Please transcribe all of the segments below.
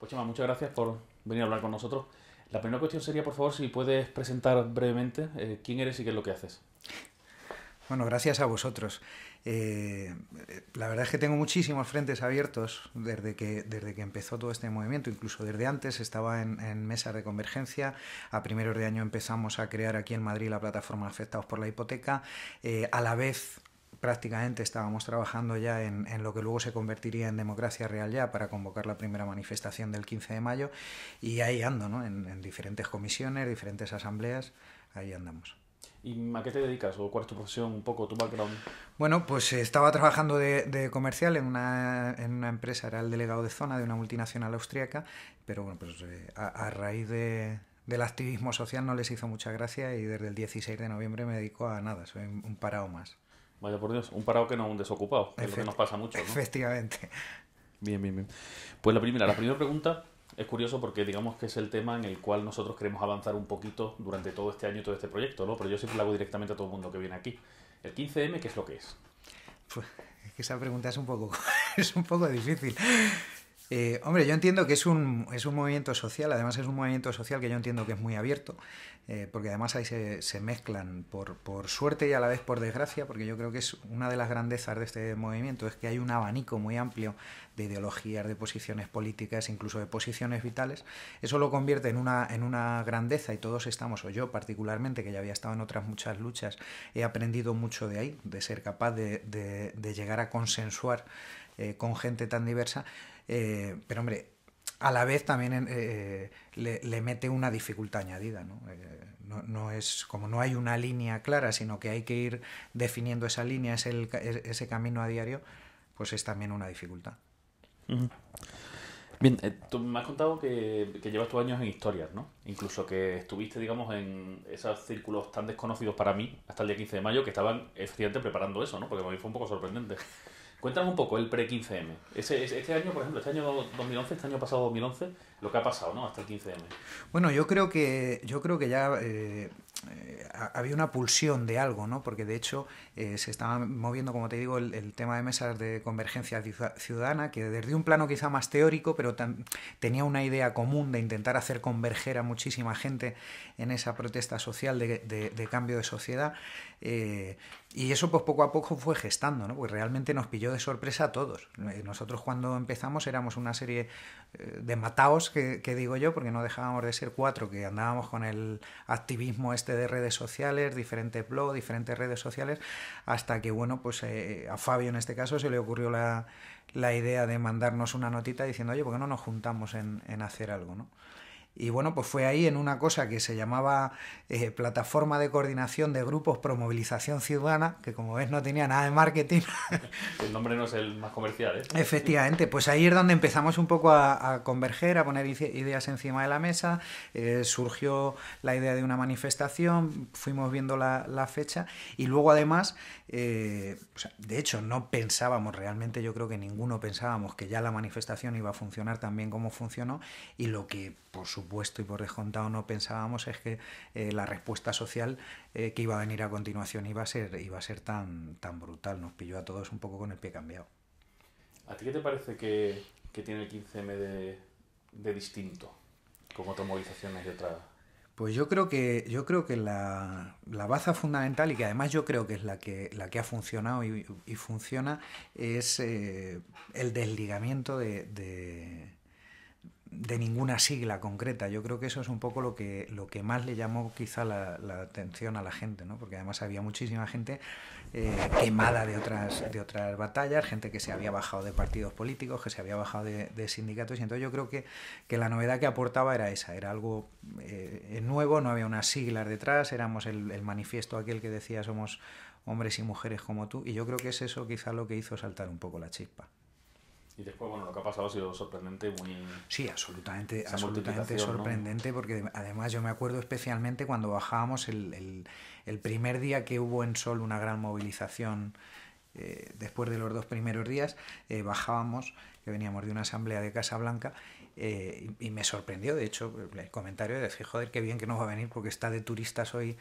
Pues Chema, muchas gracias por venir a hablar con nosotros. La primera cuestión sería, por favor, si puedes presentar brevemente quién eres y qué es lo que haces. Bueno, gracias a vosotros. La verdad es que tengo muchísimos frentes abiertos desde que empezó todo este movimiento, incluso desde antes estaba en mesas de convergencia. A primeros de año empezamos a crear aquí en Madrid la plataforma Afectados por la Hipoteca. A la vez prácticamente estábamos trabajando ya en lo que luego se convertiría en Democracia Real Ya para convocar la primera manifestación del 15 de mayo y ahí ando, ¿no? En diferentes comisiones, diferentes asambleas, ahí andamos. ¿Y a qué te dedicas? ¿O cuál es tu profesión, un poco tu background? Bueno, pues estaba trabajando de comercial en una empresa, era el delegado de zona de una multinacional austríaca, pero bueno, pues a raíz del activismo social no les hizo mucha gracia y desde el 16 de noviembre me dedico a nada, soy un parado más. Vaya por Dios, un parado que no un desocupado, que es lo que nos Efect- pasa mucho, ¿no? Efectivamente. Bien, bien, bien. Pues la primera pregunta es curioso porque digamos que es el tema en el cual nosotros queremos avanzar un poquito durante todo este año y todo este proyecto, ¿no? Pero yo siempre lo hago directamente a todo el mundo que viene aquí. El 15M, ¿qué es lo que es? Pues, es que esa pregunta es un poco, es un poco difícil. Hombre, yo entiendo que es un movimiento social, además es un movimiento social que yo entiendo que es muy abierto, porque además ahí se mezclan por suerte y a la vez por desgracia, porque yo creo que es una de las grandezas de este movimiento, es que hay un abanico muy amplio de ideologías, de posiciones políticas, incluso de posiciones vitales. Eso lo convierte en una grandeza y todos estamos, o yo particularmente, que ya había estado en otras muchas luchas, he aprendido mucho de ahí, de ser capaz de llegar a consensuar con gente tan diversa. Pero hombre, a la vez también le mete una dificultad añadida, ¿no? No es como no hay una línea clara, sino que hay que ir definiendo esa línea, ese camino a diario, pues es también una dificultad. Ujú. Bien, tú me has contado que llevas tus años en historias, ¿no? Incluso que estuviste, digamos, en esos círculos tan desconocidos para mí hasta el día 15 de mayo que estaban efectivamente preparando eso, ¿no? Porque para mí fue un poco sorprendente. Cuéntame un poco el pre-15M. Este año, por ejemplo, este año 2011, este año pasado 2011, lo que ha pasado, ¿no? Hasta el 15M. Bueno, yo creo que ya había una pulsión de algo, ¿no? Porque de hecho se estaba moviendo, como te digo, el tema de mesas de convergencia ciudadana, que desde un plano quizá más teórico, pero tenía una idea común de intentar hacer converger a muchísima gente en esa protesta social de cambio de sociedad. Y eso pues poco a poco fue gestando, ¿no? Pues realmente nos pilló de sorpresa a todos. Nosotros cuando empezamos éramos una serie de mataos, que digo yo, porque no dejábamos de ser cuatro que andábamos con el activismo este de redes sociales, diferentes blogs, diferentes redes sociales, hasta que, bueno, pues a Fabio en este caso se le ocurrió la idea de mandarnos una notita diciendo, oye, ¿por qué no nos juntamos en hacer algo, ¿no? Y bueno, pues fue ahí en una cosa que se llamaba Plataforma de Coordinación de Grupos Pro Movilización Ciudadana, que como ves no tenía nada de marketing. El nombre no es el más comercial, ¿eh? Efectivamente, pues ahí es donde empezamos un poco a converger, a poner ideas encima de la mesa, surgió la idea de una manifestación, fuimos viendo la fecha y luego además, o sea, de hecho no pensábamos realmente, yo creo que ninguno pensábamos que ya la manifestación iba a funcionar tan bien como funcionó y lo que por supuesto y por descontado no pensábamos es que la respuesta social que iba a venir a continuación iba a ser tan brutal, nos pilló a todos un poco con el pie cambiado. ¿A ti qué te parece que tiene el 15M de distinto con otras movilizaciones y otras? Pues yo creo que la baza fundamental y que además yo creo que es la que ha funcionado y funciona es el desligamiento de ninguna sigla concreta. Yo creo que eso es un poco lo que más le llamó quizá la atención a la gente, ¿no? Porque además había muchísima gente quemada de otras batallas, gente que se había bajado de partidos políticos, que se había bajado de sindicatos, y entonces yo creo que la novedad que aportaba era esa, era algo nuevo, no había unas siglas detrás, éramos el manifiesto aquel que decía somos hombres y mujeres como tú, y yo creo que es eso quizá lo que hizo saltar un poco la chispa. Y después, bueno, lo que ha pasado ha sido sorprendente, muy... Sí, absolutamente, Esa absolutamente multiplicación, ¿no? sorprendente, porque además yo me acuerdo especialmente cuando bajábamos el primer día que hubo en Sol una gran movilización después de los 2 primeros días, bajábamos, que veníamos de una asamblea de Casablanca, y me sorprendió, de hecho, el comentario de decir, joder, qué bien que nos va a venir porque está de turistas hoy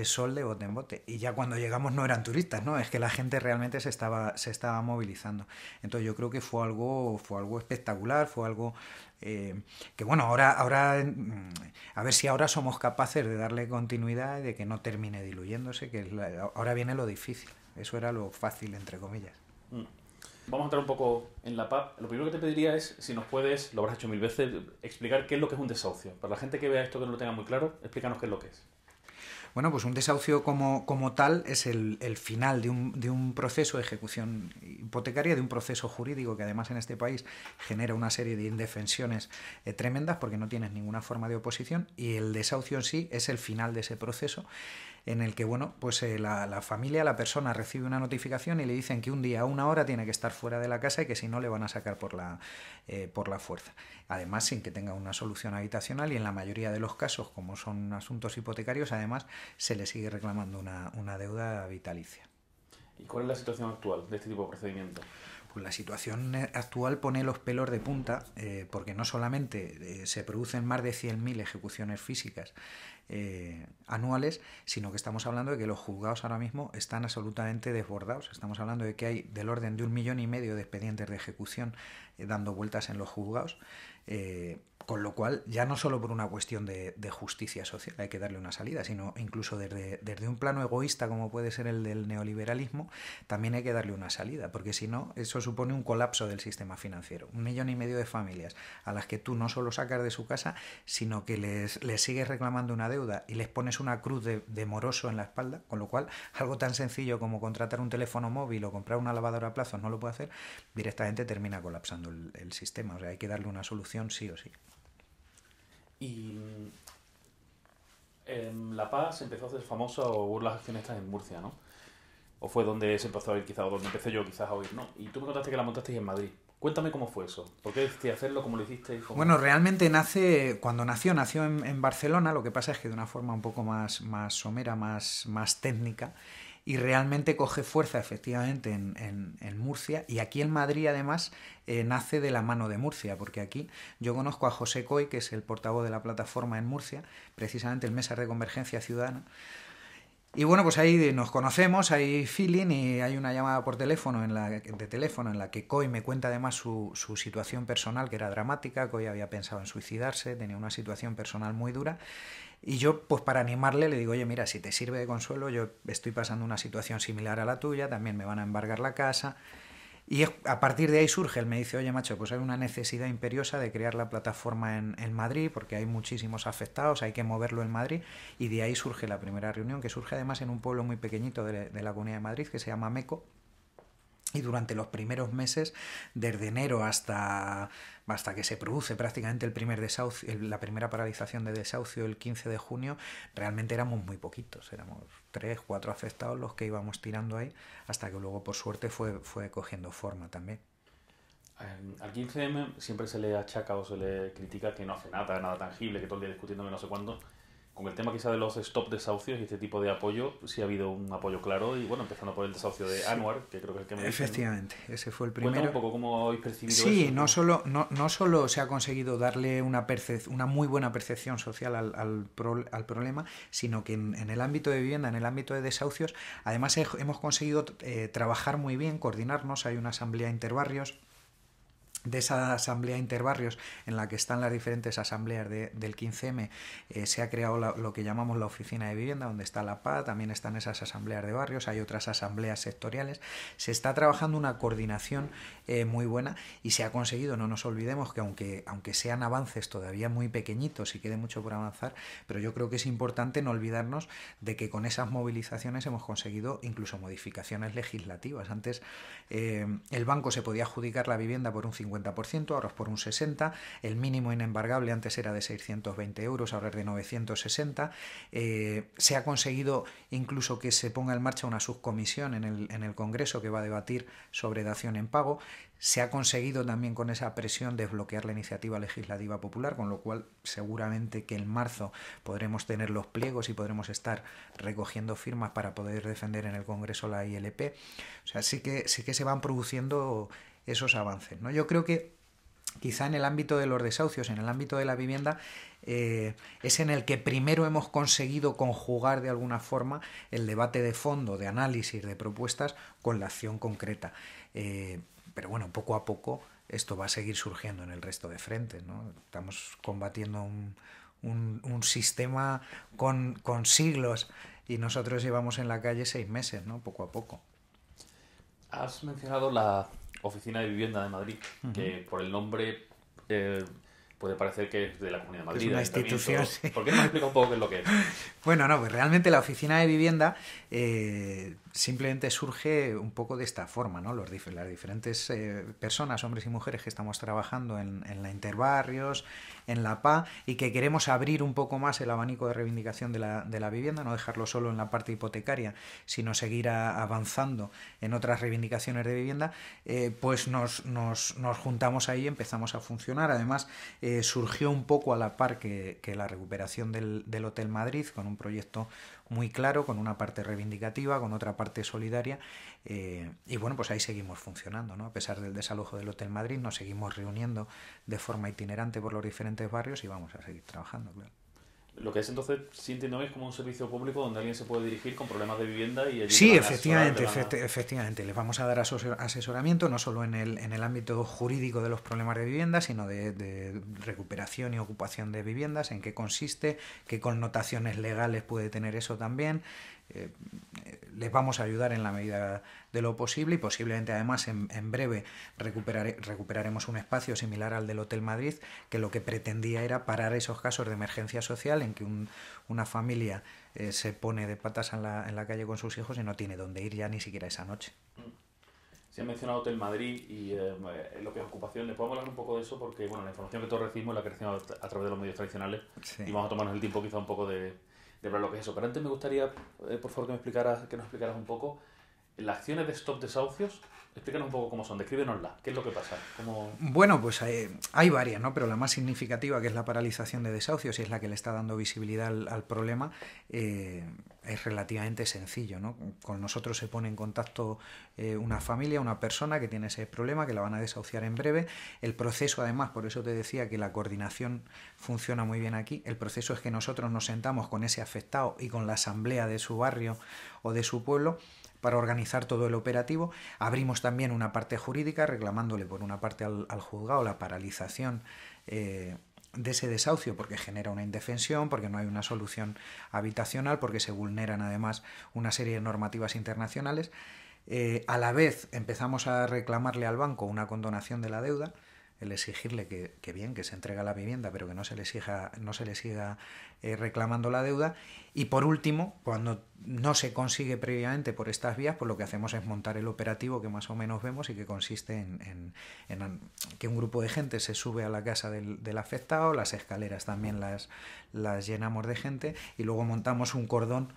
Sol de bote en bote. Y ya cuando llegamos no eran turistas, ¿no? Es que la gente realmente se estaba movilizando. Entonces yo creo que fue algo espectacular, fue algo que bueno, ahora a ver si ahora somos capaces de darle continuidad y de que no termine diluyéndose, que ahora viene lo difícil. Eso era lo fácil, entre comillas. Vamos a entrar un poco en la PAP. Lo primero que te pediría es, si nos puedes, lo habrás hecho 1000 veces, explicar qué es lo que es un desahucio. Para la gente que vea esto que no lo tenga muy claro, explícanos qué es lo que es. Bueno, pues un desahucio como tal es el final de un proceso de ejecución hipotecaria, de un proceso jurídico que además en este país genera una serie de indefensiones tremendas porque no tienes ninguna forma de oposición, y el desahucio en sí es el final de ese proceso en el que, bueno, pues la familia, la persona recibe una notificación y le dicen que un día a una hora tiene que estar fuera de la casa y que si no le van a sacar por la fuerza. Además, sin que tenga una solución habitacional, y en la mayoría de los casos, como son asuntos hipotecarios, además se le sigue reclamando una deuda vitalicia. ¿Y cuál es la situación actual de este tipo de procedimiento? Pues la situación actual pone los pelos de punta, porque no solamente se producen más de 100.000 ejecuciones físicas anuales, sino que estamos hablando de que los juzgados ahora mismo están absolutamente desbordados. Estamos hablando de que hay del orden de 1,5 millones de expedientes de ejecución dando vueltas en los juzgados, con lo cual ya no solo por una cuestión de justicia social hay que darle una salida, sino incluso desde un plano egoísta como puede ser el del neoliberalismo, también hay que darle una salida, porque si no, eso supone un colapso del sistema financiero. 1,5 millones de familias a las que tú no solo sacas de su casa, sino que les sigues reclamando una deuda y les pones una cruz de moroso en la espalda, con lo cual algo tan sencillo como contratar un teléfono móvil o comprar una lavadora a plazos no lo puede hacer, directamente termina colapsando el sistema. O sea, hay que darle una solución sí o sí. Y La Paz se empezó a hacer famosa, o hubo las acciones estas en Murcia, ¿no? O fue donde se empezó a oír, quizás, o donde empecé yo quizás a oír, ¿no? Y tú me contaste que la montasteis en Madrid. Cuéntame cómo fue eso. ¿Por qué decidiste hacerlo? ¿Cómo lo hicisteis? Bueno, realmente cuando nació en Barcelona. Lo que pasa es que de una forma un poco más somera, más técnica, y realmente coge fuerza efectivamente en Murcia, y aquí en Madrid además nace de la mano de Murcia, porque aquí yo conozco a José Coy, que es el portavoz de la plataforma en Murcia, precisamente el Mesas de Convergencia Ciudadana. Y bueno, pues ahí nos conocemos, hay feeling, y hay una llamada por teléfono en la que Coy me cuenta además su situación personal, que era dramática. Coy había pensado en suicidarse, tenía una situación personal muy dura, y yo, pues para animarle, le digo, oye, mira, si te sirve de consuelo, yo estoy pasando una situación similar a la tuya, también me van a embargar la casa. Y a partir de ahí surge, él me dice, oye macho, pues hay una necesidad imperiosa de crear la plataforma en Madrid, porque hay muchísimos afectados, hay que moverlo en Madrid, y de ahí surge la primera reunión, que surge además en un pueblo muy pequeñito de la Comunidad de Madrid, que se llama Meco. Y durante los primeros meses, desde enero hasta que se produce prácticamente el primer desahucio, la primera paralización de desahucio el 15 de junio, realmente éramos muy poquitos, éramos 3, 4 afectados los que íbamos tirando ahí, hasta que luego por suerte fue cogiendo forma también. Al 15M siempre se le achaca o se le critica que no hace nada tangible, que todo el día discutiendo que no sé cuándo. Con el tema quizá de los stop desahucios y este tipo de apoyo, sí ha habido un apoyo claro, y bueno, empezando por el desahucio de Anwar, que creo que es el que me dice. Efectivamente, ¿no? Ese fue el primero. Cuéntame un poco cómo habéis percibido eso. Sí, no solo se ha conseguido darle una muy buena percepción social al problema, sino que en el ámbito de vivienda, en el ámbito de desahucios, además hemos conseguido trabajar muy bien, coordinarnos. Hay una asamblea interbarrios. De esa asamblea interbarrios, en la que están las diferentes asambleas del 15M, se ha creado lo que llamamos la oficina de vivienda, donde está la PA, también están esas asambleas de barrios, hay otras asambleas sectoriales. Se está trabajando una coordinación muy buena, y se ha conseguido, no nos olvidemos que aunque sean avances todavía muy pequeñitos y quede mucho por avanzar, pero yo creo que es importante no olvidarnos de que con esas movilizaciones hemos conseguido incluso modificaciones legislativas. Antes el banco se podía adjudicar la vivienda por un 50%, ahora es por un 60%, el mínimo inembargable antes era de 620 euros, ahora es de 960. Se ha conseguido incluso que se ponga en marcha una subcomisión en el Congreso que va a debatir sobre dación en pago. Se ha conseguido también con esa presión desbloquear la iniciativa legislativa popular, con lo cual seguramente que en marzo podremos tener los pliegos y podremos estar recogiendo firmas para poder defender en el Congreso la ILP. O sea, sí que se van produciendo esos avances, ¿no? Yo creo que quizá en el ámbito de los desahucios, en el ámbito de la vivienda, es en el que primero hemos conseguido conjugar de alguna forma el debate de fondo, de análisis, de propuestas, con la acción concreta. Pero bueno, poco a poco esto va a seguir surgiendo en el resto de frentes, ¿no? Estamos combatiendo un sistema con siglos y nosotros llevamos en la calle 6 meses, ¿no? Poco a poco. Has mencionado la Oficina de Vivienda de Madrid, que por el nombre puede parecer que es de la Comunidad de Madrid. Es una institución, sí. ¿Por qué no me explica un poco qué es lo que es? Bueno, no, pues realmente la Oficina de Vivienda simplemente surge un poco de esta forma, ¿no? Las diferentes personas, hombres y mujeres que estamos trabajando en la Interbarrios, en la PA, y que queremos abrir un poco más el abanico de reivindicación de la vivienda, no dejarlo solo en la parte hipotecaria, sino seguir avanzando en otras reivindicaciones de vivienda, pues nos juntamos ahí y empezamos a funcionar. Además, surgió un poco a la par que la recuperación del Hotel Madrid, con un proyecto muy claro, con una parte reivindicativa, con otra parte solidaria, y bueno, pues ahí seguimos funcionando, ¿no? A pesar del desalojo del Hotel Madrid, nos seguimos reuniendo de forma itinerante por los diferentes barrios y vamos a seguir trabajando, claro. Lo que es entonces, sí entiendo, es como un servicio público donde alguien se puede dirigir con problemas de vivienda y sí, efectivamente, les vamos a dar asesoramiento no solo en el ámbito jurídico de los problemas de vivienda, sino de recuperación y ocupación de viviendas, en qué consiste, qué connotaciones legales puede tener eso también. Les vamos a ayudar en la medida de lo posible y posiblemente además en breve recuperaremos un espacio similar al del Hotel Madrid, que lo que pretendía era parar esos casos de emergencia social en que una familia se pone de patas en la calle con sus hijos y no tiene dónde ir ya ni siquiera esa noche. Se ha mencionado Hotel Madrid y lo que es ocupación. ¿Le podemos hablar un poco de eso? Porque bueno, la información que todos recibimos la crecemos a través de los medios tradicionales, sí. Y vamos a tomarnos el tiempo quizá un poco de ver lo que es eso. Pero antes me gustaría, por favor, que nos explicaras un poco las acciones de Stop Desahucios. Explícanos un poco cómo son, descríbenoslas. ¿Qué es lo que pasa? Bueno, pues hay varias, ¿no? Pero la más significativa, que es la paralización de desahucios y es la que le está dando visibilidad al problema, es relativamente sencillo, ¿no? Con nosotros se pone en contacto una familia, una persona que tiene ese problema, que la van a desahuciar en breve. El proceso, además, por eso te decía que la coordinación funciona muy bien aquí, el proceso es que nosotros nos sentamos con ese afectado y con la asamblea de su barrio o de su pueblo para organizar todo el operativo. Abrimos también una parte jurídica reclamándole por una parte al juzgado la paralización de ese desahucio porque genera una indefensión, porque no hay una solución habitacional, porque se vulneran además una serie de normativas internacionales. A la vez empezamos a reclamarle al banco una condonación de la deuda, el exigirle que bien, que se entrega la vivienda, pero que no se le siga reclamando la deuda. Y por último, cuando no se consigue previamente por estas vías, pues lo que hacemos es montar el operativo que más o menos vemos y que consiste en que un grupo de gente se sube a la casa del afectado, las escaleras también las llenamos de gente y luego montamos un cordón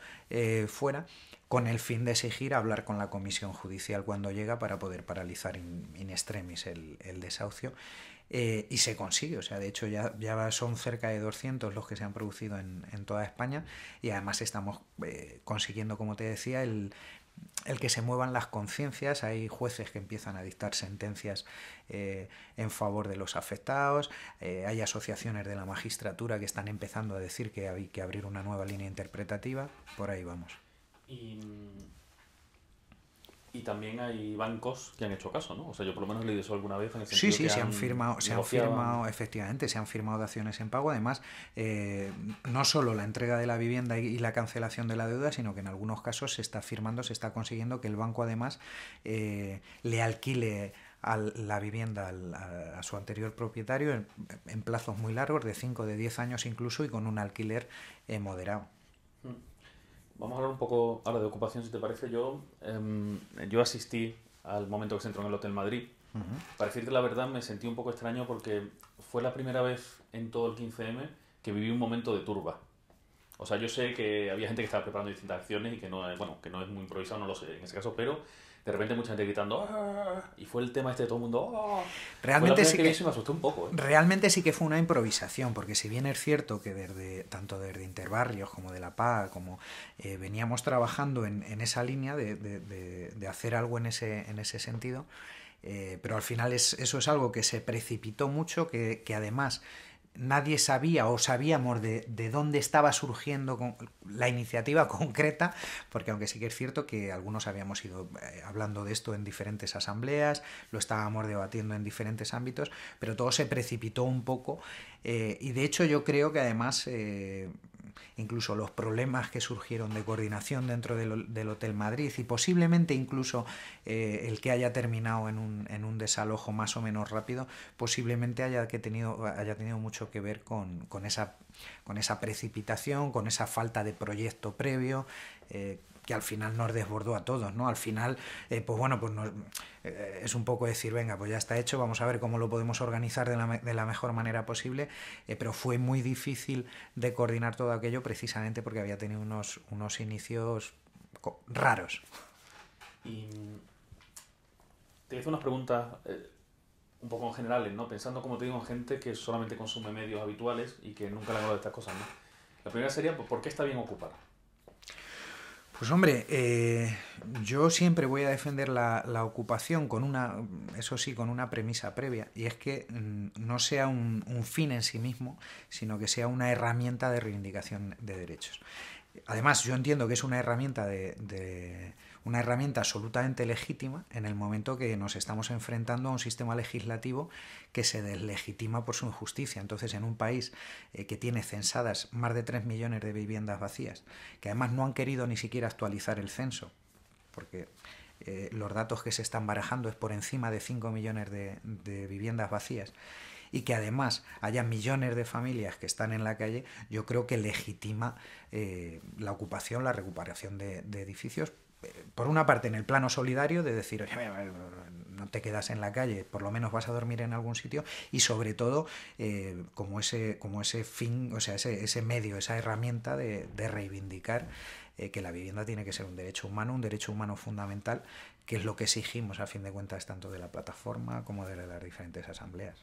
fuera, con el fin de exigir hablar con la comisión judicial cuando llega para poder paralizar in extremis el desahucio. Y se consigue, o sea, de hecho ya son cerca de 200 los que se han producido en toda España y además estamos consiguiendo, como te decía, el que se muevan las conciencias. Hay jueces que empiezan a dictar sentencias en favor de los afectados, hay asociaciones de la magistratura que están empezando a decir que hay que abrir una nueva línea interpretativa, por ahí vamos. Y también hay bancos que han hecho caso, ¿no? O sea, yo por lo menos he leído eso alguna vez en el sentido sí, que se han firmado, efectivamente, se han firmado daciones en pago. Además, no solo la entrega de la vivienda y la cancelación de la deuda, sino que en algunos casos se está consiguiendo que el banco además le alquile la vivienda a su anterior propietario en plazos muy largos, de 5, de 10 años incluso, y con un alquiler moderado. Vamos a hablar un poco ahora de ocupación, si te parece. Yo asistí al momento que se entró en el Hotel Madrid Para decirte la verdad, me sentí un poco extraño porque fue la primera vez en todo el 15M que viví un momento de turba. O sea, yo sé que había gente que estaba preparando distintas acciones y que no, bueno, que no es muy improvisado, no lo sé en ese caso, pero de repente mucha gente gritando ¡ah! Y fue el tema este de todo el mundo ¡ah! Fue la Realmente primera sí que vi que, eso y me asusté un poco, ¿eh? realmente sí que fue una improvisación, porque si bien es cierto que tanto desde Interbarrios como de La Paz, como veníamos trabajando en esa línea de hacer algo en ese sentido, pero al final eso es algo que se precipitó mucho, que además nadie sabía o sabíamos de dónde estaba surgiendo la iniciativa concreta, porque aunque sí que es cierto que algunos habíamos ido hablando de esto en diferentes asambleas, lo estábamos debatiendo en diferentes ámbitos, pero todo se precipitó un poco y de hecho yo creo que además incluso los problemas que surgieron de coordinación dentro del Hotel Madrid y posiblemente incluso el que haya terminado en un desalojo más o menos rápido, posiblemente haya tenido mucho que ver con esa precipitación, con esa falta de proyecto previo, que al final nos desbordó a todos, ¿no? Al final, pues bueno, es un poco decir, venga, pues ya está hecho, vamos a ver cómo lo podemos organizar de la mejor manera posible, pero fue muy difícil de coordinar todo aquello precisamente porque había tenido unos inicios raros. Y te hice unas preguntas un poco generales, ¿no? Pensando, como te digo, en gente que solamente consume medios habituales y que nunca le han hablado de estas cosas, ¿no? La primera sería, pues, ¿por qué está bien ocupar? Pues hombre, yo siempre voy a defender la ocupación eso sí, con una premisa previa, y es que no sea un fin en sí mismo, sino que sea una herramienta de reivindicación de derechos. Además, yo entiendo que es una herramienta una herramienta absolutamente legítima en el momento que nos estamos enfrentando a un sistema legislativo que se deslegitima por su injusticia. Entonces, en un país que tiene censadas más de 3 millones de viviendas vacías, que además no han querido ni siquiera actualizar el censo, porque los datos que se están barajando es por encima de 5 millones de viviendas vacías, y que además haya millones de familias que están en la calle, yo creo que legitima la ocupación, la recuperación de edificios. Por una parte, en el plano solidario, de decir, oye, no te quedas en la calle, por lo menos vas a dormir en algún sitio, y sobre todo como ese fin, o sea, ese medio, esa herramienta de reivindicar que la vivienda tiene que ser un derecho humano fundamental, que es lo que exigimos a fin de cuentas tanto de la plataforma como de las diferentes asambleas.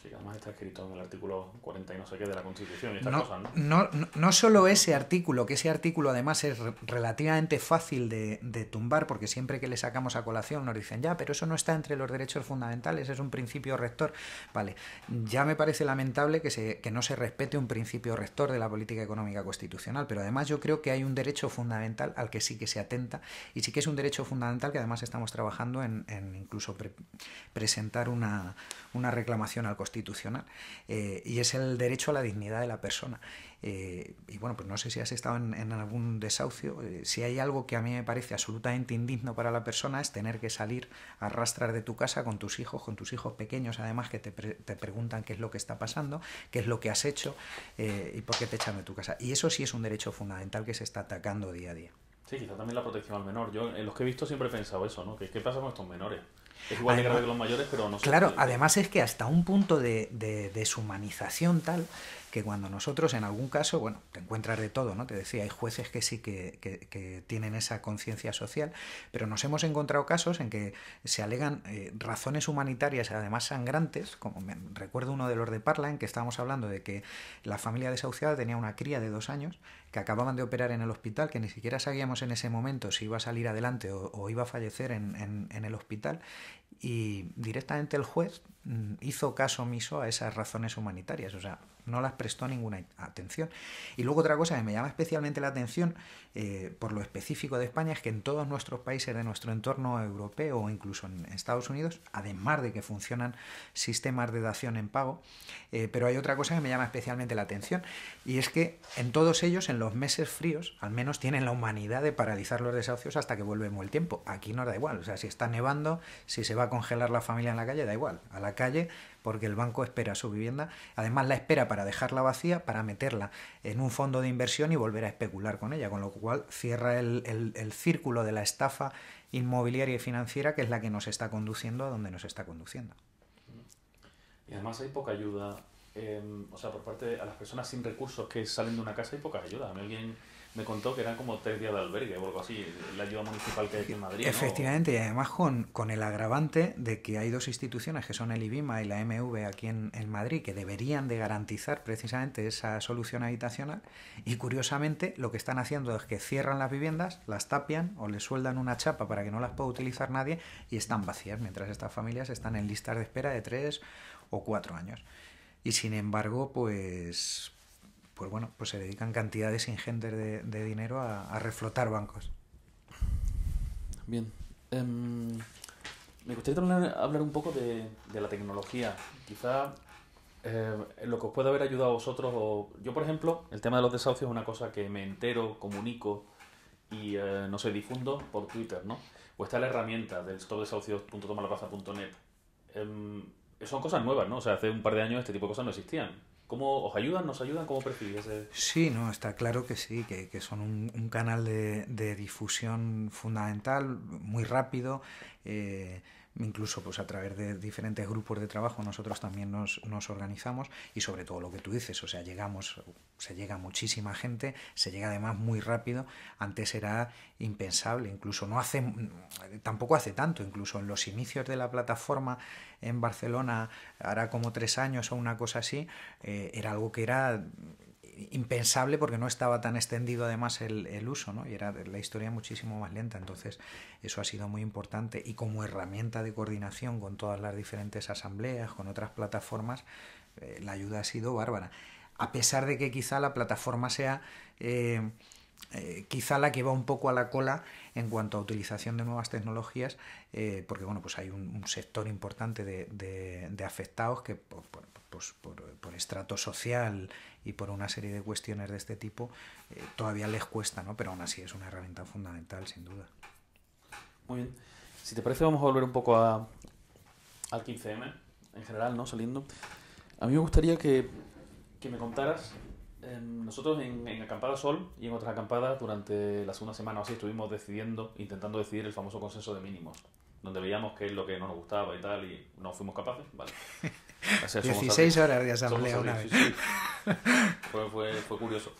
Sí, además está escrito en el artículo 40 y no sé qué de la Constitución y estas No, cosas, ¿no? no solo ese artículo, que ese artículo además es relativamente fácil de tumbar, porque siempre que le sacamos a colación nos dicen, ya, pero eso no está entre los derechos fundamentales, es un principio rector. Vale, ya me parece lamentable que no se respete un principio rector de la política económica constitucional, pero además yo creo que hay un derecho fundamental al que sí que se atenta, y sí que es un derecho fundamental que además estamos trabajando en incluso presentar una reclamación al Constitucional, y es el derecho a la dignidad de la persona. Y bueno, pues no sé si has estado en algún desahucio. Si hay algo que a mí me parece absolutamente indigno para la persona es tener que salir a arrastrar de tu casa con tus hijos pequeños, además, que te preguntan qué es lo que está pasando, qué es lo que has hecho y por qué te echan de tu casa. Y eso sí es un derecho fundamental que se está atacando día a día. Sí, quizá también la protección al menor. Yo en los que he visto siempre he pensado eso, ¿no? ¿Qué pasa con estos menores? Es igual de grave que los mayores, pero no sé. Claro, además es que hasta un punto de deshumanización tal que cuando nosotros en algún caso, bueno, te encuentras de todo, ¿no? Te decía, hay jueces que sí que tienen esa conciencia social, pero nos hemos encontrado casos en que se alegan razones humanitarias, además sangrantes, como recuerdo uno de los de Parla, en que estábamos hablando de que la familia desahuciada tenía una cría de 2 años que acababan de operar en el hospital, que ni siquiera sabíamos en ese momento si iba a salir adelante o iba a fallecer en el hospital, y directamente el juez hizo caso omiso a esas razones humanitarias, o sea, no las prestó ninguna atención. Y luego otra cosa que me llama especialmente la atención por lo específico de España es que en todos nuestros países de nuestro entorno europeo o incluso en Estados Unidos, además de que funcionan sistemas de dación en pago, pero hay otra cosa que me llama especialmente la atención, y es que en todos ellos, en los meses fríos, al menos tienen la humanidad de paralizar los desahucios hasta que vuelve el tiempo. Aquí nos da igual, o sea, si está nevando, si se va va a congelar la familia en la calle? Da igual, a la calle, porque el banco espera su vivienda. Además la espera para dejarla vacía, para meterla en un fondo de inversión y volver a especular con ella, con lo cual cierra el círculo de la estafa inmobiliaria y financiera, que es la que nos está conduciendo a donde nos está conduciendo. Y además hay poca ayuda, o sea, por parte de a las personas sin recursos que salen de una casa hay poca ayuda. A mí alguien me contó que eran como 3 días de albergue o algo así, la ayuda municipal que hay aquí en Madrid, ¿no? Efectivamente, y además con el agravante de que hay dos instituciones, que son el IBIMA y la MV aquí en Madrid, que deberían de garantizar precisamente esa solución habitacional, y curiosamente lo que están haciendo es que cierran las viviendas, las tapian o les sueldan una chapa para que no las pueda utilizar nadie, y están vacías, mientras estas familias están en listas de espera de 3 o 4 años. Y sin embargo, pues bueno, pues se dedican cantidades ingentes de dinero a reflotar bancos. Bien. Me gustaría también hablar un poco de la tecnología. Quizá en lo que os puede haber ayudado a vosotros. Yo, por ejemplo, el tema de los desahucios es una cosa que me entero, comunico y no sé, difundo por Twitter, ¿no? O está la herramienta del stopdesahucios.tomalaplaza.net. Son cosas nuevas, ¿no? O sea, hace un par de años este tipo de cosas no existían. ¿Cómo os ayudan? ¿Nos ayudan? ¿Cómo percibís? Sí, no, está claro que sí, que son un canal de difusión fundamental, muy rápido. Incluso pues a través de diferentes grupos de trabajo nosotros también nos organizamos, y sobre todo lo que tú dices, o sea, se llega a muchísima gente, se llega además muy rápido. Antes era impensable, incluso tampoco hace tanto, incluso en los inicios de la plataforma en Barcelona, hará como 3 años o una cosa así, era algo que era impensable porque no estaba tan extendido además el uso, ¿no? Y era la historia muchísimo más lenta. Entonces eso ha sido muy importante, y como herramienta de coordinación con todas las diferentes asambleas, con otras plataformas, la ayuda ha sido bárbara, a pesar de que quizá la plataforma sea quizá la que va un poco a la cola en cuanto a utilización de nuevas tecnologías, porque bueno, pues hay un sector importante de afectados que por estrato social y por una serie de cuestiones de este tipo todavía les cuesta, ¿no? Pero aún así es una herramienta fundamental, sin duda. Muy bien. Si te parece, vamos a volver un poco al 15M en general, ¿no? Saliendo. A mí me gustaría que me contaras. Nosotros en Acampada Sol y en otras acampadas durante la segunda semana o así estuvimos intentando decidir el famoso consenso de mínimos, donde veíamos qué es lo que no nos gustaba y tal, y no fuimos capaces, ¿vale? O sea, 16 horas de asamblea una vez. Sí. Fue curioso.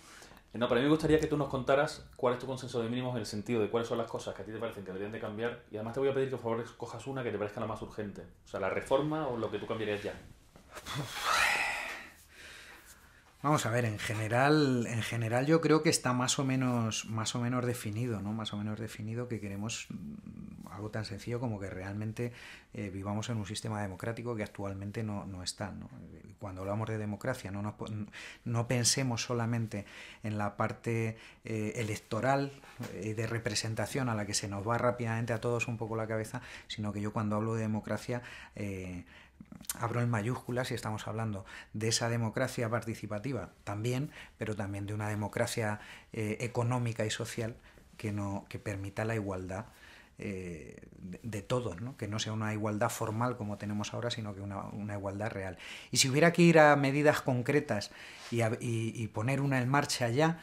No, pero a mí me gustaría que tú nos contaras cuál es tu consenso de mínimos en el sentido de cuáles son las cosas que a ti te parecen que deberían de cambiar, y además te voy a pedir que por favor escojas una que te parezca la más urgente, o sea, la reforma o lo que tú cambiarías ya. Vamos a ver, en general yo creo que está más o menos definido, ¿no? Más o menos definido que queremos algo tan sencillo como que realmente vivamos en un sistema democrático que actualmente no está, ¿no? Cuando hablamos de democracia no pensemos solamente en la parte electoral de representación a la que se nos va rápidamente a todos un poco la cabeza, sino que yo cuando hablo de democracia abro en mayúsculas y estamos hablando de esa democracia participativa también, pero también de una democracia económica y social que permita la igualdad de todos, ¿no? Que no sea una igualdad formal como tenemos ahora, sino que una igualdad real. Y si hubiera que ir a medidas concretas y poner una en marcha ya,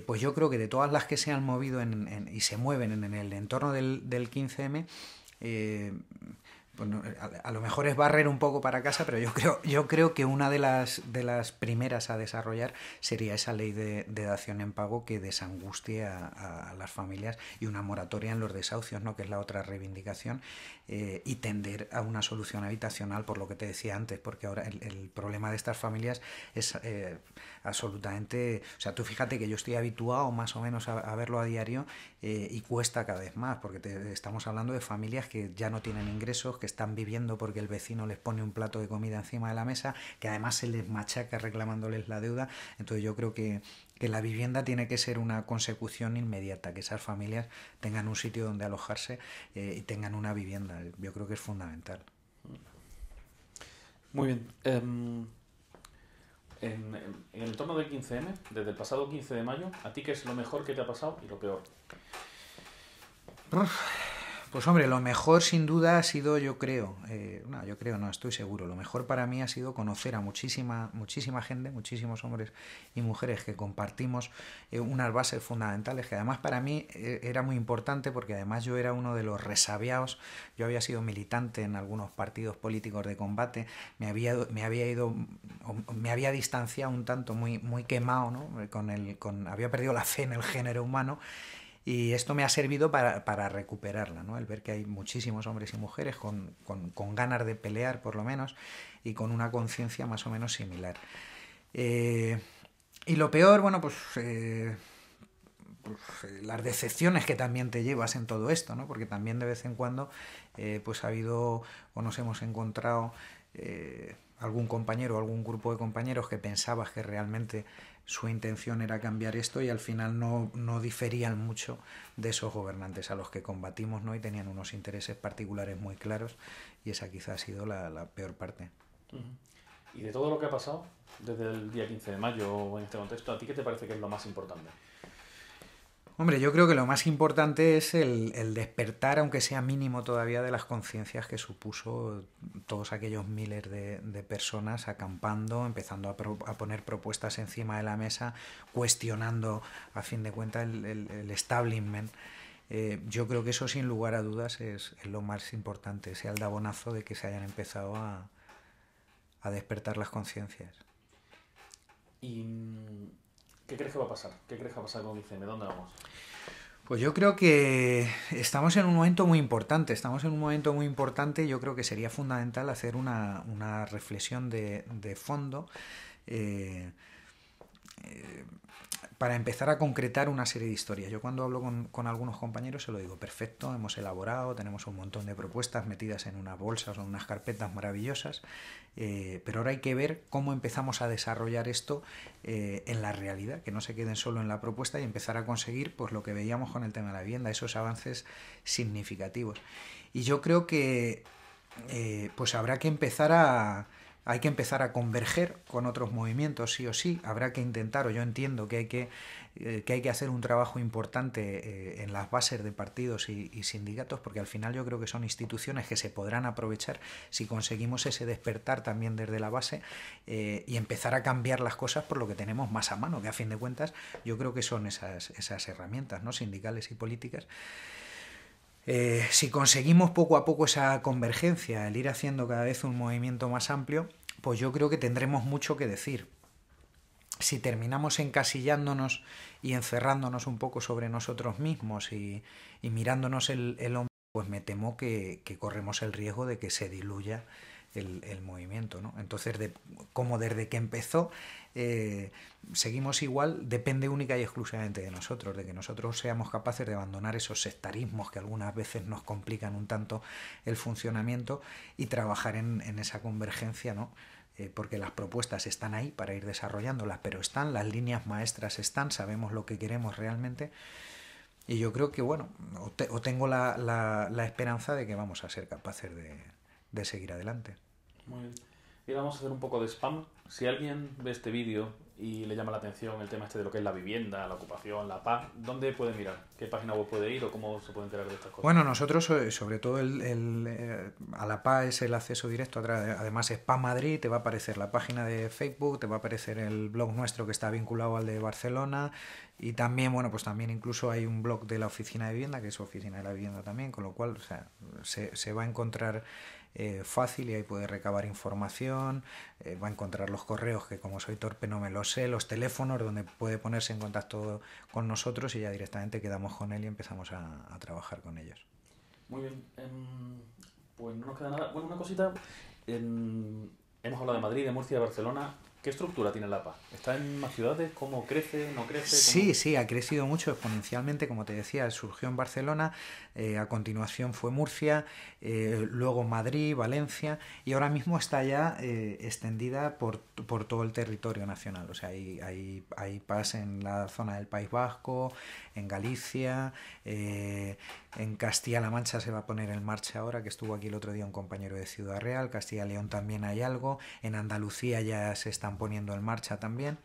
pues yo creo que de todas las que se han movido y se mueven en el entorno del 15M, bueno, a lo mejor es barrer un poco para casa, pero yo creo que una de las primeras a desarrollar sería esa ley de dación en pago que desangustie a las familias, y una moratoria en los desahucios, ¿no? Que es la otra reivindicación, y tender a una solución habitacional, por lo que te decía antes, porque ahora el problema de estas familias es absolutamente... O sea, tú fíjate que yo estoy habituado más o menos a verlo a diario, y cuesta cada vez más, porque estamos hablando de familias que ya no tienen ingresos, que están viviendo porque el vecino les pone un plato de comida encima de la mesa, que además se les machaca reclamándoles la deuda. Entonces yo creo que la vivienda tiene que ser una consecución inmediata, que esas familias tengan un sitio donde alojarse y tengan una vivienda. Yo creo que es fundamental. Muy bien. En el entorno del 15M, desde el pasado 15 de mayo, ¿a ti qué es lo mejor que te ha pasado y lo peor? Pues hombre, lo mejor sin duda ha sido, no, estoy seguro, lo mejor para mí ha sido conocer a muchísima gente, muchísimos hombres y mujeres que compartimos unas bases fundamentales, que además para mí era muy importante porque además yo era uno de los resabiados, yo había sido militante en algunos partidos políticos de combate, me había distanciado un tanto, muy quemado, ¿no? Había perdido la fe en el género humano. Y esto me ha servido para recuperarla, ¿no? El ver que hay muchísimos hombres y mujeres con ganas de pelear, por lo menos, y con una conciencia más o menos similar. Y lo peor, bueno, las decepciones que también te llevas en todo esto, ¿no? Porque también de vez en cuando pues ha habido o nos hemos encontrado algún compañero o algún grupo de compañeros que pensabas que realmente su intención era cambiar esto y al final no diferían mucho de esos gobernantes a los que combatimos, ¿no? Y tenían unos intereses particulares muy claros y esa quizá ha sido la peor parte. Y de todo lo que ha pasado desde el día 15 de mayo en este contexto, ¿a ti qué te parece que es lo más importante? Hombre, yo creo que lo más importante es el despertar, aunque sea mínimo todavía, de las conciencias que supuso todos aquellos miles de personas acampando, empezando a poner propuestas encima de la mesa, cuestionando, a fin de cuentas, el establishment. Yo creo que eso, sin lugar a dudas, es lo más importante, ese aldabonazo de que se hayan empezado a despertar las conciencias. ¿Y qué crees que va a pasar? ¿Qué crees que va a pasar con ICM? ¿Dónde vamos? Pues yo creo que estamos en un momento muy importante. Yo creo que sería fundamental hacer una reflexión de fondo eh, para empezar a concretar una serie de historias. Yo cuando hablo con algunos compañeros se lo digo, perfecto, hemos elaborado, tenemos un montón de propuestas metidas en unas bolsas o en unas carpetas maravillosas, pero ahora hay que ver cómo empezamos a desarrollar esto en la realidad, que no se queden solo en la propuesta y empezar a conseguir pues lo que veíamos con el tema de la vivienda, esos avances significativos. Y yo creo que pues hay que empezar a converger con otros movimientos, sí o sí. Habrá que intentar, o yo entiendo que hay que hacer un trabajo importante en las bases de partidos y sindicatos, porque al final yo creo que son instituciones que se podrán aprovechar si conseguimos ese despertar también desde la base y empezar a cambiar las cosas por lo que tenemos más a mano, que a fin de cuentas yo creo que son esas herramientas, ¿no? Sindicales y políticas. Si conseguimos poco a poco esa convergencia, el ir haciendo cada vez un movimiento más amplio, pues yo creo que tendremos mucho que decir. Si terminamos encasillándonos y encerrándonos un poco sobre nosotros mismos y mirándonos el hombro, pues me temo que corremos el riesgo de que se diluya el movimiento, ¿no? Entonces, como desde que empezó seguimos igual, depende única y exclusivamente de nosotros, de que nosotros seamos capaces de abandonar esos sectarismos que algunas veces nos complican un tanto el funcionamiento y trabajar en esa convergencia, ¿no? Porque las propuestas están ahí para ir desarrollándolas, pero están, las líneas maestras están, sabemos lo que queremos realmente. Y yo creo que, bueno, o tengo la esperanza de que vamos a ser capaces de seguir adelante. Muy bien. Y vamos a hacer un poco de spam. Si alguien ve este vídeo y le llama la atención el tema este de lo que es la vivienda, la ocupación, la paz, ¿dónde puede mirar? ¿Qué página web puede ir o cómo se puede enterar de estas cosas? Bueno, nosotros, sobre todo a la PA es el acceso directo, además es PA Madrid, te va a aparecer la página de Facebook, te va a aparecer el blog nuestro que está vinculado al de Barcelona y también, bueno, pues también incluso hay un blog de la Oficina de Vivienda, que es Oficina de la Vivienda también, con lo cual, o sea, se va a encontrar fácil y ahí puede recabar información, va a encontrar los correos que como soy torpe no me los sé, los teléfonos donde puede ponerse en contacto con nosotros y ya directamente quedamos con él y empezamos a trabajar con ellos. Muy bien, pues no nos queda nada. Bueno, una cosita, hemos hablado de Madrid, de Murcia, de Barcelona. ¿Qué estructura tiene la APA? ¿Está en más ciudades? ¿Cómo crece? ¿No crece? Sí, ha crecido mucho exponencialmente, como te decía, surgió en Barcelona, a continuación fue Murcia, luego Madrid, Valencia y ahora mismo está ya extendida por todo el territorio nacional. O sea, hay PAS en la zona del País Vasco, en Galicia, en Castilla-La Mancha se va a poner en marcha ahora, que estuvo aquí el otro día un compañero de Ciudad Real, Castilla y León también hay algo, en Andalucía ya se están poniendo en marcha también.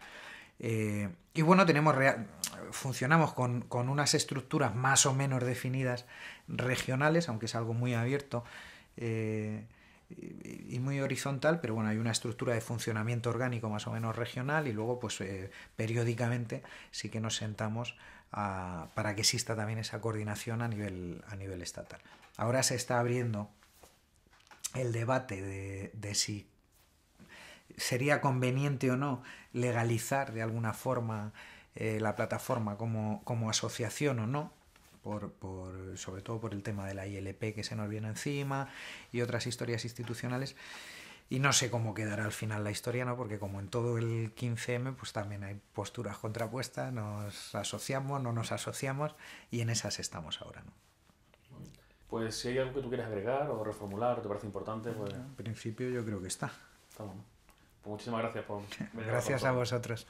Y bueno, funcionamos con unas estructuras más o menos definidas regionales, aunque es algo muy abierto y muy horizontal, pero bueno, hay una estructura de funcionamiento orgánico más o menos regional y luego pues periódicamente sí que nos sentamos para que exista también esa coordinación a nivel estatal. Ahora se está abriendo el debate de si sería conveniente o no legalizar de alguna forma la plataforma como asociación o no, sobre todo por el tema de la ILP que se nos viene encima y otras historias institucionales. Y no sé cómo quedará al final la historia, ¿no? Porque como en todo el 15M, pues también hay posturas contrapuestas, nos asociamos, no nos asociamos, y en esas estamos ahora, ¿no? Pues si hay algo que tú quieras agregar o reformular, te parece importante, pues... En principio yo creo que está. Está bueno. Pues muchísimas gracias por venir a hablar con Gracias a nosotros. vosotros.